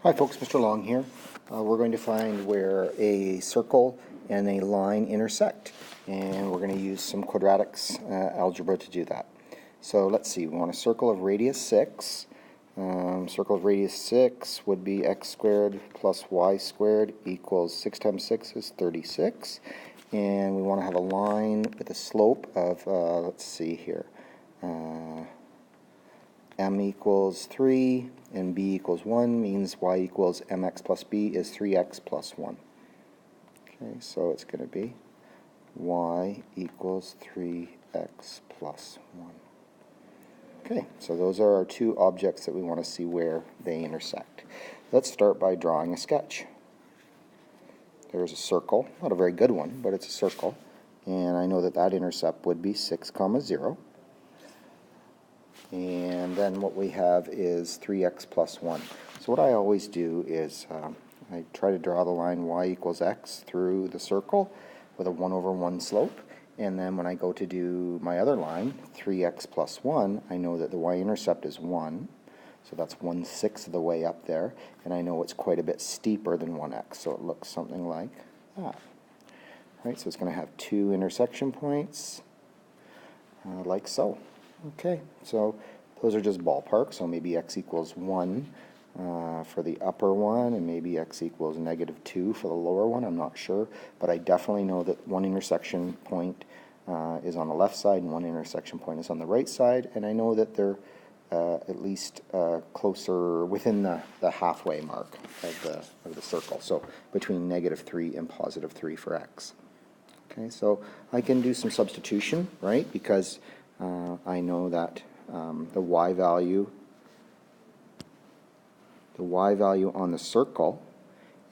Hi folks, Mr. Long here. We're going to find where a circle and a line intersect, and we're going to use some quadratics algebra to do that. So let's see, we want a circle of radius 6. Circle of radius 6 would be x squared plus y squared equals 6 times 6 is 36. And we want to have a line with a slope of, let's see here, m equals 3 and b equals 1 means y equals mx plus b is 3x plus 1. Okay, so it's going to be y equals 3x plus 1. Okay, so those are our two objects that we want to see where they intersect. Let's start by drawing a sketch. There's a circle, not a very good one, but it's a circle, and I know that that intercept would be 6, 0. And then what we have is 3x plus 1. So what I always do is I try to draw the line y equals x through the circle with a 1 over 1 slope. And then when I go to do my other line, 3x plus 1, I know that the y-intercept is 1. So that's 1/6 of the way up there. And I know it's quite a bit steeper than 1x. So it looks something like that. Right, so it's going to have two intersection points, like so. Okay, so those are just ballpark, so maybe x equals 1 for the upper one, and maybe x equals -2 for the lower one, I'm not sure, but I definitely know that one intersection point is on the left side and one intersection point is on the right side, and I know that they're at least closer within the halfway mark of the circle, so between -3 and +3 for x. Okay, so I can do some substitution, right, because I know that the y value on the circle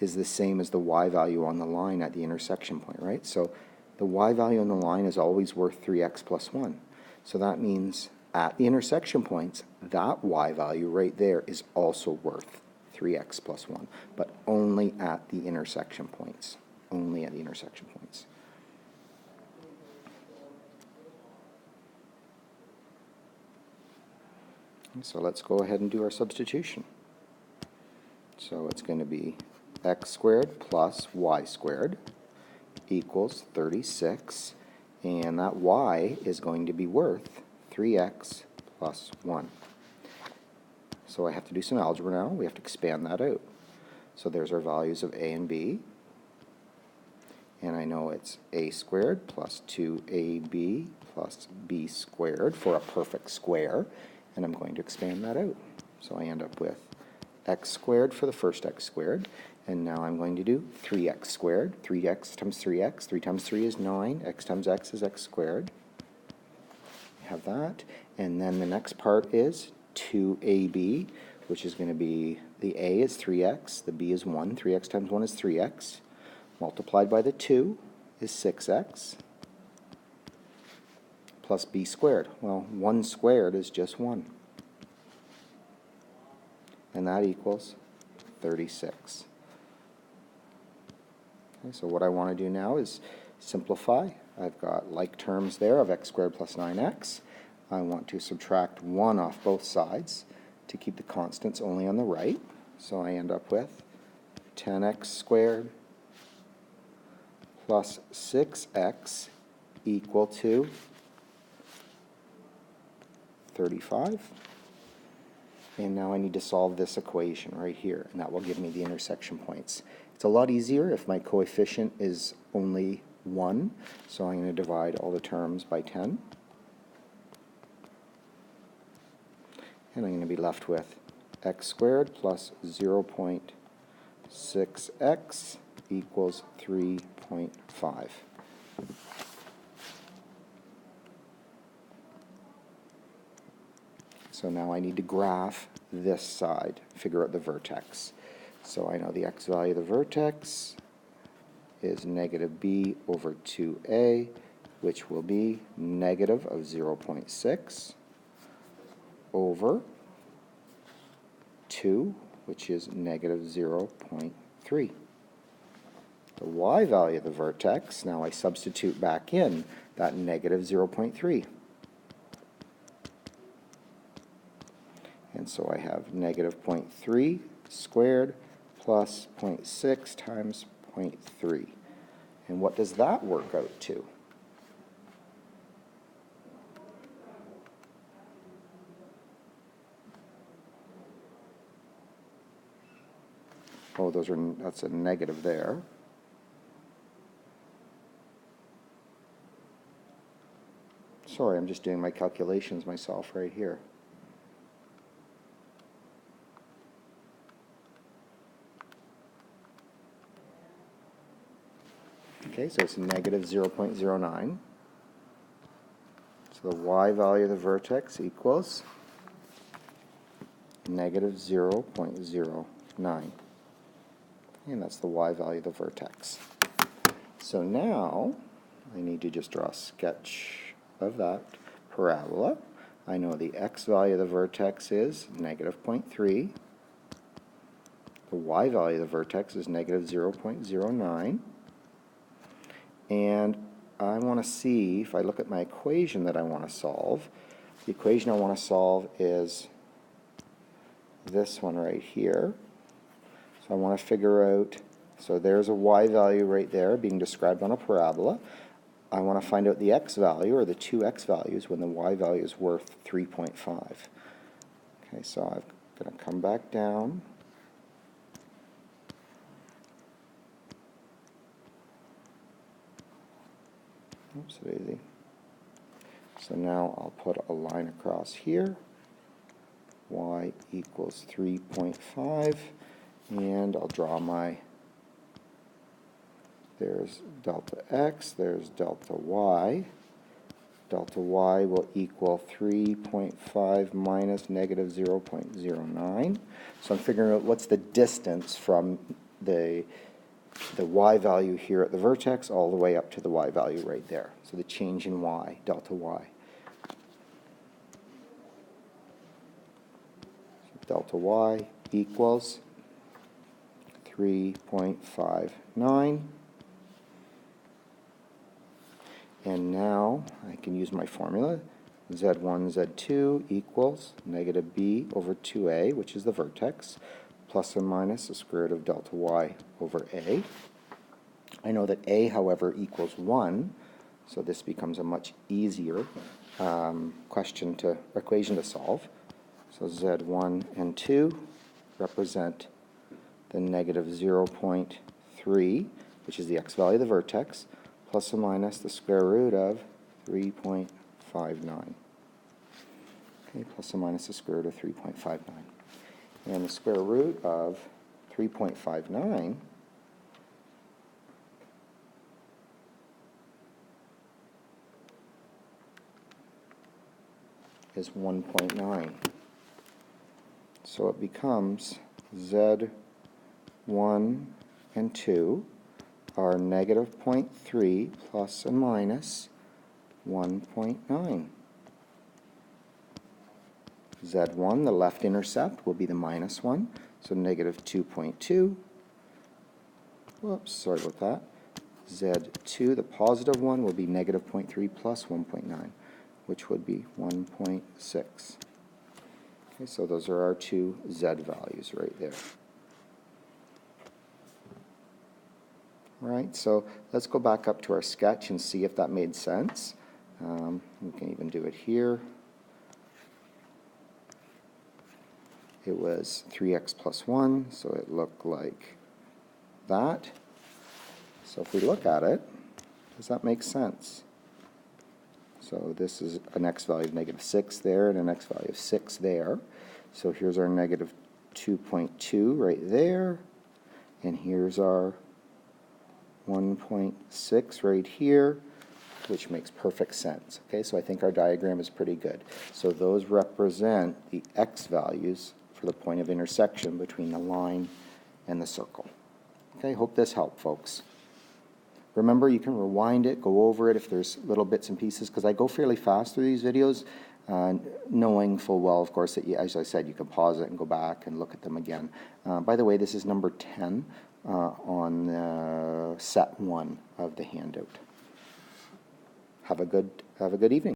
is the same as the y value on the line at the intersection point, right? So the y value on the line is always worth 3x plus 1. So that means at the intersection points, that y value right there is also worth 3x plus 1, but only at the intersection points. Only at the intersection points. So let's go ahead and do our substitution. So it's going to be x squared plus y squared equals 36, and that y is going to be worth 3x plus 1. So I have to do some algebra now. We have to expand that out. So there's our values of a and b, and I know it's a squared plus 2ab plus b squared for a perfect square. And I'm going to expand that out. So I end up with x squared for the first x squared, and now I'm going to do 3x squared. 3x times 3x. 3 times 3 is 9. X times x is x squared. I have that. And then the next part is 2ab, which is going to be the a is 3x, the b is 1. 3x times 1 is 3x. Multiplied by the 2 is 6x. Plus b squared. Well, 1 squared is just 1. And that equals 36. Okay, so what I want to do now is simplify. I've got like terms there of x squared plus 9x. I want to subtract 1 off both sides to keep the constants only on the right. So I end up with 10x squared plus 6x equal to 35. And now I need to solve this equation right here, and that will give me the intersection points. It's a lot easier if my coefficient is only 1, so I'm going to divide all the terms by 10. And I'm going to be left with x squared plus 0.6x equals 3.5. So now I need to graph this side, figure out the vertex. So I know the x value of the vertex is -b over 2a, which will be negative of 0.6 over 2, which is negative 0.3. The y value of the vertex, now I substitute back in that negative 0.3. And so I have negative 0.3 squared plus 0.6 times 0.3. And what does that work out to? Oh, that's a negative there. Sorry, I'm just doing my calculations myself right here. Okay, so it's negative 0.09. So the y value of the vertex equals negative 0.09. And that's the y value of the vertex. So now I need to just draw a sketch of that parabola. I know the x value of the vertex is negative 0.3. The y value of the vertex is negative 0.09. And I want to see, if I look at my equation that I want to solve, the equation I want to solve is this one right here. So I want to figure out, so there's a y value right there being described on a parabola. I want to find out the x value, or the two x values, when the y value is worth 3.5. Okay, so I'm going to come back down. Oops, daisy. So now I'll put a line across here. Y equals 3.5. And I'll draw my, there's delta x, there's delta y. Delta y will equal 3.5 minus negative 0.09. So I'm figuring out what's the distance from the y value here at the vertex all the way up to the y value right there. So the change in y, delta y. So delta y equals 3.59. And now I can use my formula. Z1, Z2 equals negative b over 2a, which is the vertex, plus or minus the square root of delta y over a. I know that a, however, equals 1, so this becomes a much easier equation to solve. So Z1 and 2 represent the negative 0.3, which is the x value of the vertex, plus or minus the square root of 3.59. Okay, plus or minus the square root of 3.59. And the square root of 3.59 is 1.9. So it becomes Z1 and 2 are negative 0.3 plus or minus 1.9. Z1, the left intercept, will be the minus 1, so negative 2.2. Whoops, sorry about that. Z2, the positive one, will be negative 0.3 plus 1.9, which would be 1.6. Okay, so those are our two Z values right there. All right, so let's go back up to our sketch and see if that made sense. We can even do it here. It was 3x plus 1, so it looked like that. So if we look at it, does that make sense? So this is an x value of negative 6 there and an x value of 6 there. So here's our negative 2.2 right there, and here's our 1.6 right here, which makes perfect sense. Okay, so I think our diagram is pretty good. So those represent the x values for the point of intersection between the line and the circle. Okay, hope this helped, folks. Remember, you can rewind it, go over it if there's little bits and pieces, because I go fairly fast through these videos, knowing full well, of course, that, as I said, you can pause it and go back and look at them again. By the way, this is number 10 on set 1 of the handout. Have a good evening.